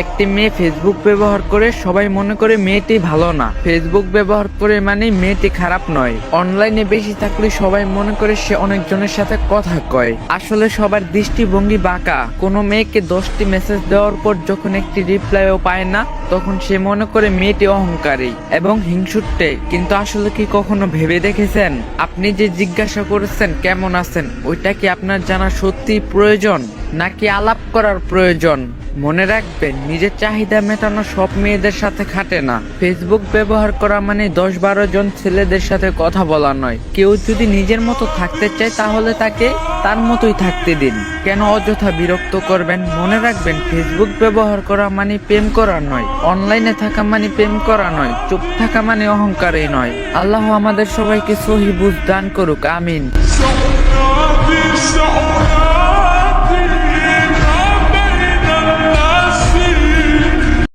একটি মেয়ে ফেসবুক ব্যবহার করে সবাই মনে করে মেয়েটি ভালো না, ফেসবুক ব্যবহার করে মানে মেয়েটি খারাপ নয়। অনলাইনে বেশি থাকলে সবাই মনে করে সে অনেকজনের সাথে কথা কয়। আসলে সবার দৃষ্টিভঙ্গি বাঁকা। কোনো মেয়েকে 10টি মেসেজ দেওয়ার পর যখন একটি রিপ্লাইও পায় না, তখন সে মনে করে মেয়েটি অহংকারী এবং হিংসুটে। কিন্তু আসলে কি কখনো ভেবে দেখেছেন, আপনি যে জিজ্ঞাসা করেছেন কেমন আছেন, ওইটা কি আপনার জানা সত্যি প্রয়োজন নাকি আলাপ করার প্রয়োজন? মনে রাখবেন, নিজের চাহিদা মেটানো সব মেয়েদের সাথে খাটে না। ফেসবুক ব্যবহার করা মানে 10-12 জন ছেলেদের সাথে কথা বলা নয়। কেউ যদি নিজের মতো থাকতে চায় তাহলে তাকে তার মতোই থাকতে দিন। কেন অযথা বিরক্ত করবেন? মনে রাখবেন, ফেসবুক ব্যবহার করা মানে প্রেম করা নয়, অনলাইনে থাকা মানে প্রেম করা নয়, চুপ থাকা মানে অহংকারী নয়। আল্লাহ আমাদের সবাইকে সহি বুঝ দান করুক, আমিন।